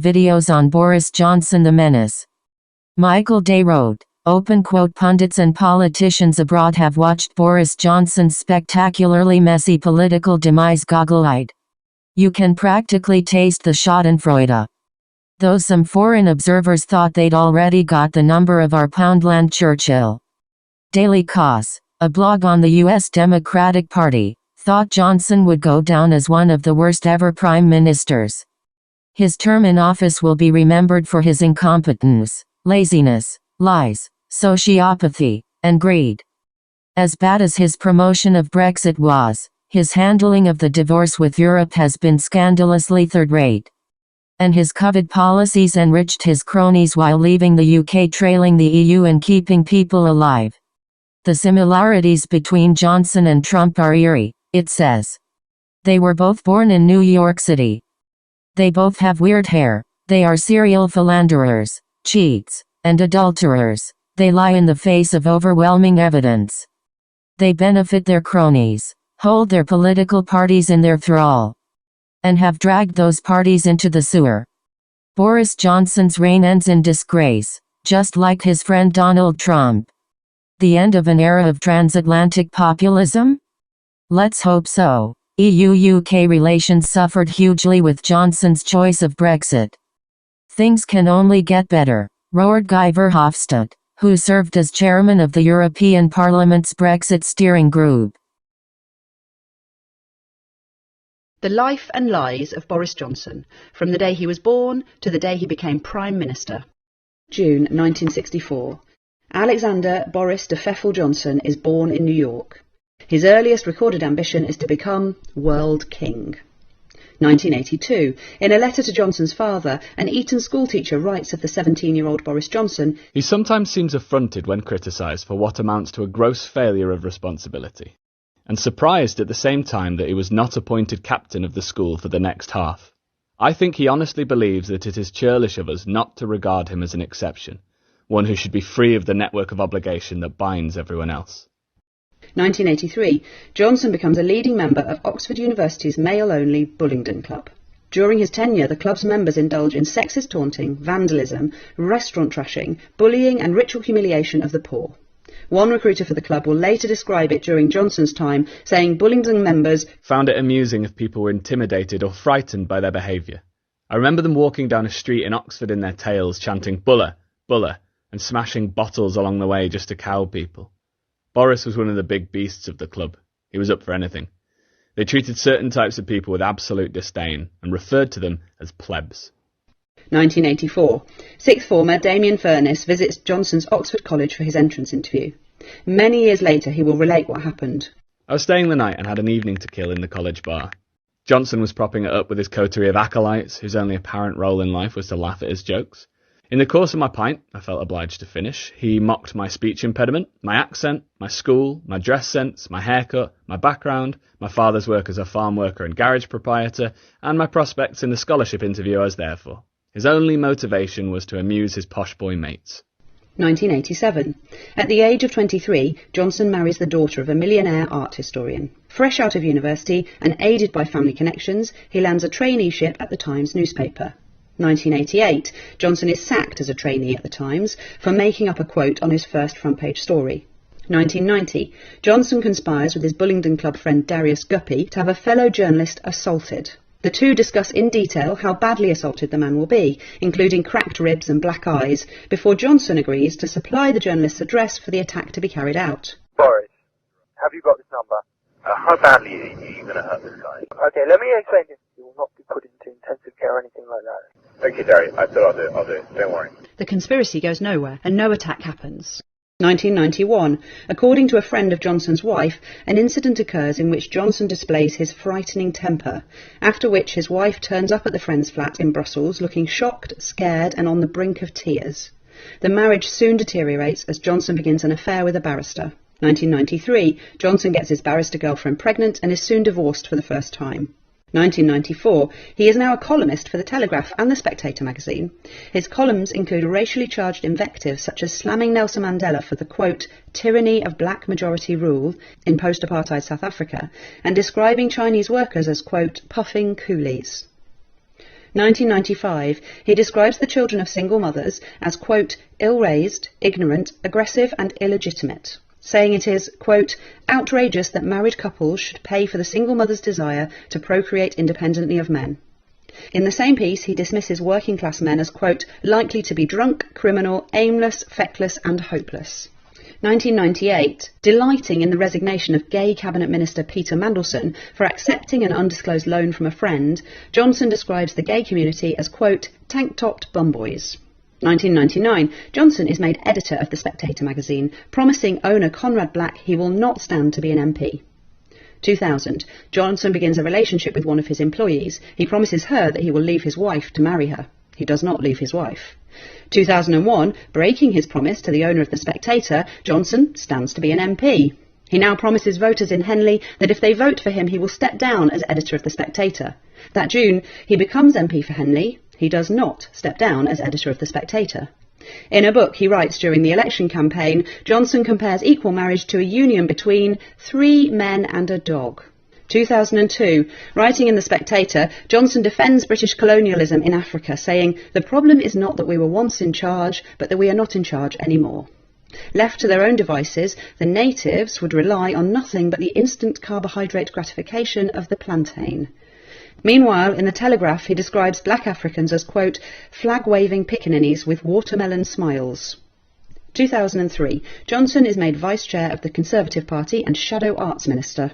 videos on Boris Johnson the Menace. Michael Day wrote, "Pundits and politicians abroad have watched Boris Johnson's spectacularly messy political demise goggle-eyed. You can practically taste the schadenfreude. Though some foreign observers thought they'd already got the number of our Poundland Churchill." Daily Kos, a blog on the U.S. Democratic Party, thought Johnson would go down as one of the worst ever prime ministers. His term in office will be remembered for his incompetence, laziness, lies, sociopathy, and greed. As bad as his promotion of Brexit was, his handling of the divorce with Europe has been scandalously third-rate. And his COVID policies enriched his cronies while leaving the UK trailing the EU and keeping people alive. The similarities between Johnson and Trump are eerie, it says. They were both born in New York City. They both have weird hair. They are serial philanderers, cheats, and adulterers. They lie in the face of overwhelming evidence. They benefit their cronies, hold their political parties in their thrall, and have dragged those parties into the sewer. Boris Johnson's reign ends in disgrace, just like his friend Donald Trump. The end of an era of transatlantic populism? Let's hope so. EU-UK relations suffered hugely with Johnson's choice of Brexit. Things can only get better, roared Guy Verhofstadt, who served as chairman of the European Parliament's Brexit steering group. The life and lies of Boris Johnson, from the day he was born to the day he became Prime Minister. June 1964. Alexander Boris de Pfeffel Johnson is born in New York. His earliest recorded ambition is to become World King. 1982. In a letter to Johnson's father, an Eton schoolteacher writes of the 17-year-old Boris Johnson, "He sometimes seems affronted when criticised for what amounts to a gross failure of responsibility, and surprised at the same time that he was not appointed captain of the school for the next half. I think he honestly believes that it is churlish of us not to regard him as an exception, one who should be free of the network of obligation that binds everyone else." 1983. Johnson becomes a leading member of Oxford University's male-only Bullingdon Club. During his tenure, the club's members indulge in sexist taunting, vandalism, restaurant trashing, bullying and ritual humiliation of the poor. One recruiter for the club will later describe it during Johnson's time, saying Bullingdon members found it amusing if people were intimidated or frightened by their behaviour. I remember them walking down a street in Oxford in their tails, chanting "Buller, Buller," and smashing bottles along the way just to cow people. Boris was one of the big beasts of the club. He was up for anything. They treated certain types of people with absolute disdain and referred to them as plebs. 1984. Sixth former Damien Furness visits Johnson's Oxford College for his entrance interview. Many years later he will relate what happened. "I was staying the night and had an evening to kill in the college bar. Johnson was propping it up with his coterie of acolytes, whose only apparent role in life was to laugh at his jokes. In the course of my pint, I felt obliged to finish. He mocked my speech impediment, my accent, my school, my dress sense, my haircut, my background, my father's work as a farm worker and garage proprietor, and my prospects in the scholarship interview I was there for. His only motivation was to amuse his posh boy mates." 1987. At the age of 23, Johnson marries the daughter of a millionaire art historian. Fresh out of university and aided by family connections, he lands a traineeship at the Times newspaper. 1988. Johnson is sacked as a trainee at the Times for making up a quote on his first front-page story. 1990. Johnson conspires with his Bullingdon Club friend Darius Guppy to have a fellow journalist assaulted. The two discuss in detail how badly assaulted the man will be, including cracked ribs and black eyes, before Johnson agrees to supply the journalist's address for the attack to be carried out. "Boris, have you got this number? How badly are you going to hurt this guy?" "Okay, let me explain this. You will not be put into intensive care or anything like that." "Okay, Darius, I said I'll do it. Don't worry." The conspiracy goes nowhere, and no attack happens. 1991. According to a friend of Johnson's wife, an incident occurs in which Johnson displays his frightening temper, after which his wife turns up at the friend's flat in Brussels looking shocked, scared and on the brink of tears. The marriage soon deteriorates as Johnson begins an affair with a barrister. 1993. Johnson gets his barrister girlfriend pregnant and is soon divorced for the first time. 1994. He is now a columnist for The Telegraph and The Spectator magazine. His columns include racially charged invectives such as slamming Nelson Mandela for the, quote, tyranny of black majority rule in post-apartheid South Africa, and describing Chinese workers as, quote, puffing coolies. 1995, he describes the children of single mothers as, quote, ill-raised, ignorant, aggressive and illegitimate, saying it is, quote, outrageous that married couples should pay for the single mother's desire to procreate independently of men. In the same piece, he dismisses working-class men as, quote, likely to be drunk, criminal, aimless, feckless and hopeless. 1998, delighting in the resignation of gay Cabinet Minister Peter Mandelson for accepting an undisclosed loan from a friend, Johnson describes the gay community as, quote, tank-topped bumboys. 1999, Johnson is made editor of The Spectator magazine, promising owner Conrad Black he will not stand to be an MP. 2000, Johnson begins a relationship with one of his employees. He promises her that he will leave his wife to marry her. He does not leave his wife. 2001, breaking his promise to the owner of The Spectator, Johnson stands to be an MP. He now promises voters in Henley that if they vote for him, he will step down as editor of The Spectator. That June, he becomes MP for Henley. He does not step down as editor of The Spectator. In a book he writes during the election campaign, Johnson compares equal marriage to a union between 3 men and a dog. 2002, writing in The Spectator, Johnson defends British colonialism in Africa, saying, the problem is not that we were once in charge, but that we are not in charge anymore. Left to their own devices, the natives would rely on nothing but the instant carbohydrate gratification of the plantain. Meanwhile, in The Telegraph, he describes black Africans as, quote, flag-waving pickaninnies with watermelon smiles. 2003, Johnson is made Vice Chair of the Conservative Party and Shadow Arts Minister.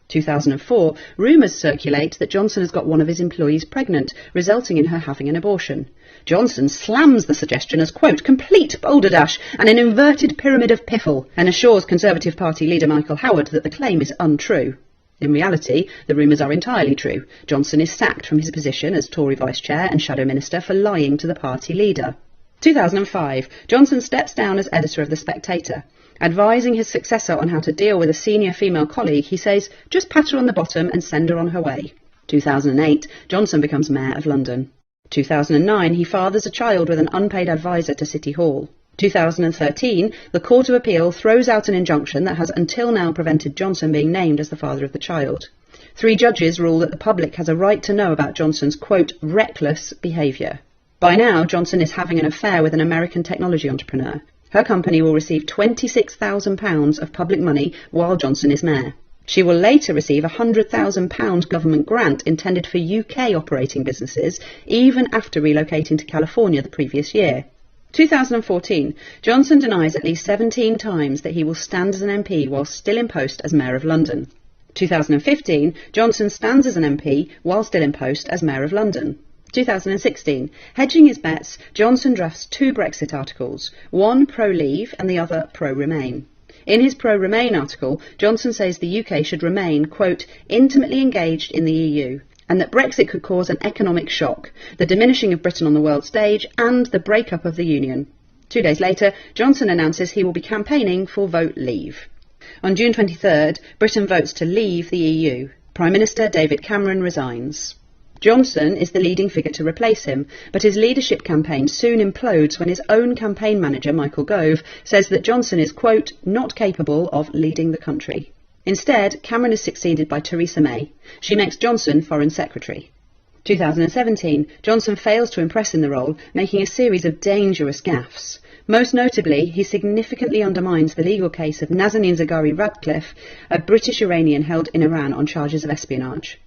2004, rumours circulate that Johnson has got one of his employees pregnant, resulting in her having an abortion. Johnson slams the suggestion as, quote, complete balderdash and an inverted pyramid of piffle, and assures Conservative Party leader Michael Howard that the claim is untrue. In reality, the rumours are entirely true. Johnson is sacked from his position as Tory Vice Chair and Shadow Minister for lying to the party leader. 2005, Johnson steps down as editor of The Spectator. Advising his successor on how to deal with a senior female colleague, he says, just pat her on the bottom and send her on her way. 2008, Johnson becomes Mayor of London. 2009, he fathers a child with an unpaid advisor to City Hall. 2013, the Court of Appeal throws out an injunction that has until now prevented Johnson being named as the father of the child. 3 judges rule that the public has a right to know about Johnson's, quote, reckless behaviour. By now, Johnson is having an affair with an American technology entrepreneur. Her company will receive £26,000 of public money while Johnson is mayor. She will later receive a £100,000 government grant intended for UK operating businesses, even after relocating to California the previous year. 2014, Johnson denies at least 17 times that he will stand as an MP while still in post as Mayor of London. 2015, Johnson stands as an MP while still in post as Mayor of London. 2016, hedging his bets, Johnson drafts 2 Brexit articles, one pro-Leave and the other pro-Remain. In his pro-Remain article, Johnson says the UK should remain, quote, intimately engaged in the EU, and that Brexit could cause an economic shock, the diminishing of Britain on the world stage, and the breakup of the Union. 2 days later, Johnson announces he will be campaigning for Vote Leave. On June 23rd, Britain votes to leave the EU. Prime Minister David Cameron resigns. Johnson is the leading figure to replace him, but his leadership campaign soon implodes when his own campaign manager, Michael Gove, says that Johnson is, quote, not capable of leading the country. Instead, Cameron is succeeded by Theresa May. She makes Johnson Foreign Secretary. 2017, Johnson fails to impress in the role, making a series of dangerous gaffes. Most notably, he significantly undermines the legal case of Nazanin Zaghari Ratcliffe, a British Iranian held in Iran on charges of espionage.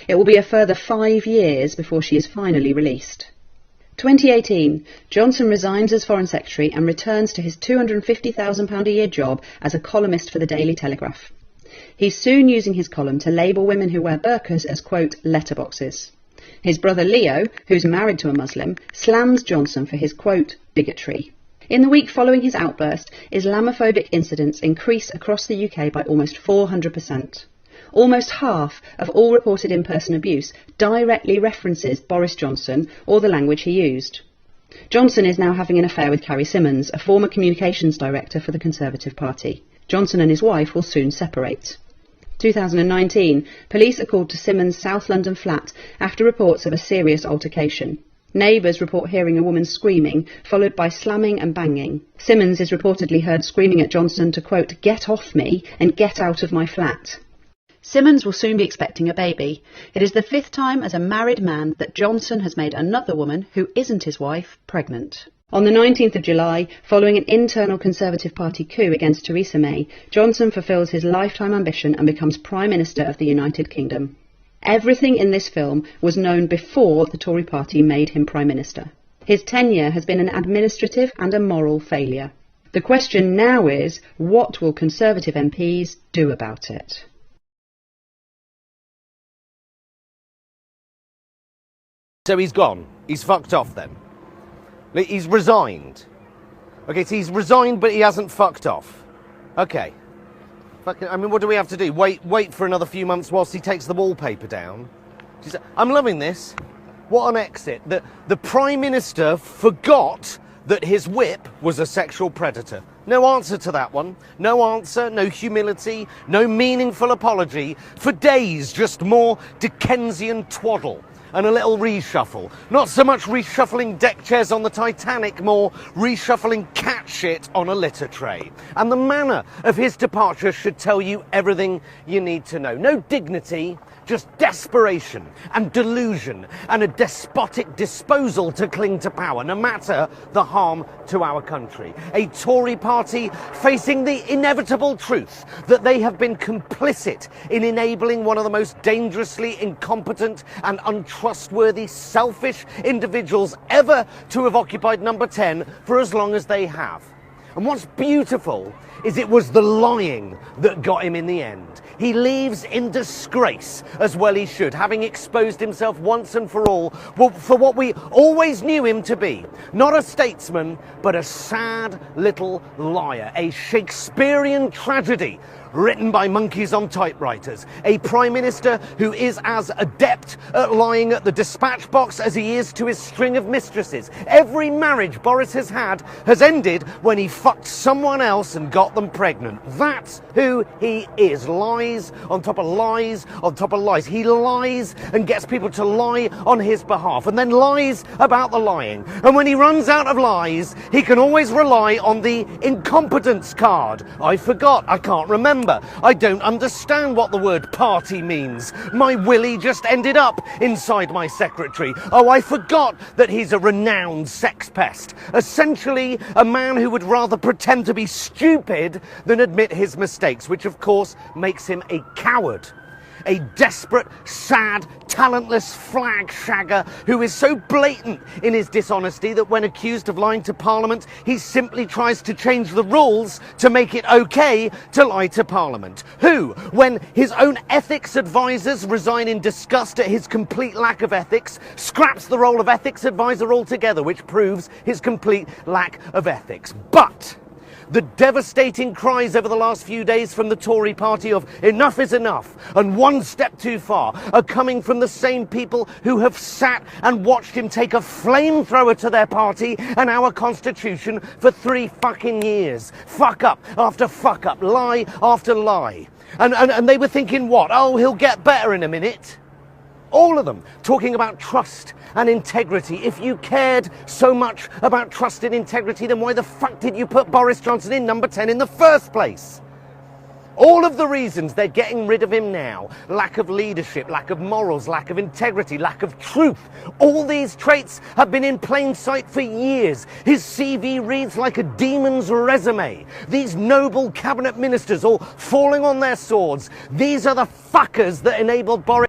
It will be a further 5 years before she is finally released. 2018, Johnson resigns as Foreign Secretary and returns to his £250,000 a year job as a columnist for the Daily Telegraph. He's soon using his column to label women who wear burqas as, quote, letterboxes. His brother Leo, who's married to a Muslim, slams Johnson for his, quote, bigotry. In the week following his outburst, Islamophobic incidents increase across the UK by almost 400%. Almost half of all reported in-person abuse directly references Boris Johnson or the language he used. Johnson is now having an affair with Carrie Symonds, a former communications director for the Conservative Party. Johnson and his wife will soon separate. 2019, police are called to Symonds' South London flat after reports of a serious altercation. Neighbours report hearing a woman screaming, followed by slamming and banging. Symonds is reportedly heard screaming at Johnson to, quote, get off me and get out of my flat. Simmons will soon be expecting a baby. It is the 5th time as a married man that Johnson has made another woman, who isn't his wife, pregnant. On the 19th of July, following an internal Conservative Party coup against Theresa May, Johnson fulfills his lifetime ambition and becomes Prime Minister of the United Kingdom. Everything in this film was known before the Tory Party made him Prime Minister. His tenure has been an administrative and a moral failure. The question now is, what will Conservative MPs do about it? So he's gone. He's fucked off then. He's resigned. Okay, so he's resigned, but he hasn't fucked off. Okay. I mean, what do we have to do? Wait for another few months whilst he takes the wallpaper down? I'm loving this. What an exit. The Prime Minister forgot that his whip was a sexual predator. No answer to that one. No answer, no humility, no meaningful apology. For days, just more Dickensian twaddle. And a little reshuffle. Not so much reshuffling deck chairs on the Titanic, more reshuffling cat shit on a litter tray. And the manner of his departure should tell you everything you need to know. No dignity, just desperation and delusion and a despotic disposal to cling to power, no matter the harm to our country. A Tory party facing the inevitable truth that they have been complicit in enabling one of the most dangerously incompetent and untrustworthy, selfish individuals ever to have occupied number 10 for as long as they have. And what's beautiful is it was the lying that got him in the end. He leaves in disgrace, as well he should, having exposed himself once and for all for what we always knew him to be. Not a statesman, but a sad little liar. A Shakespearean tragedy written by monkeys on typewriters. A Prime Minister who is as adept at lying at the dispatch box as he is to his string of mistresses. Every marriage Boris has had has ended when he fucked someone else and got them pregnant. That's who he is. Lies on top of lies on top of lies. He lies and gets people to lie on his behalf, and then lies about the lying. And when he runs out of lies, he can always rely on the incompetence card. I forgot. I can't remember. I don't understand what the word party means. My willy just ended up inside my secretary. Oh, I forgot that he's a renowned sex pest. Essentially, a man who would rather pretend to be stupid than admit his mistakes, which of course makes him a coward. A desperate, sad, talentless flag shagger who is so blatant in his dishonesty that when accused of lying to Parliament, he simply tries to change the rules to make it okay to lie to Parliament. Who, when his own ethics advisors resign in disgust at his complete lack of ethics, scraps the role of ethics advisor altogether, which proves his complete lack of ethics. But the devastating cries over the last few days from the Tory party of enough is enough and one step too far are coming from the same people who have sat and watched him take a flamethrower to their party and our constitution for 3 fucking years. Fuck up after fuck up, lie after lie. And they were thinking what? Oh, he'll get better in a minute. All of them talking about trust and integrity. If you cared so much about trust and integrity, then why the fuck did you put Boris Johnson in number 10 in the first place? All of the reasons they're getting rid of him now, lack of leadership, lack of morals, lack of integrity, lack of truth, all these traits have been in plain sight for years. His CV reads like a demon's resume. These noble cabinet ministers all falling on their swords. These are the fuckers that enabled Boris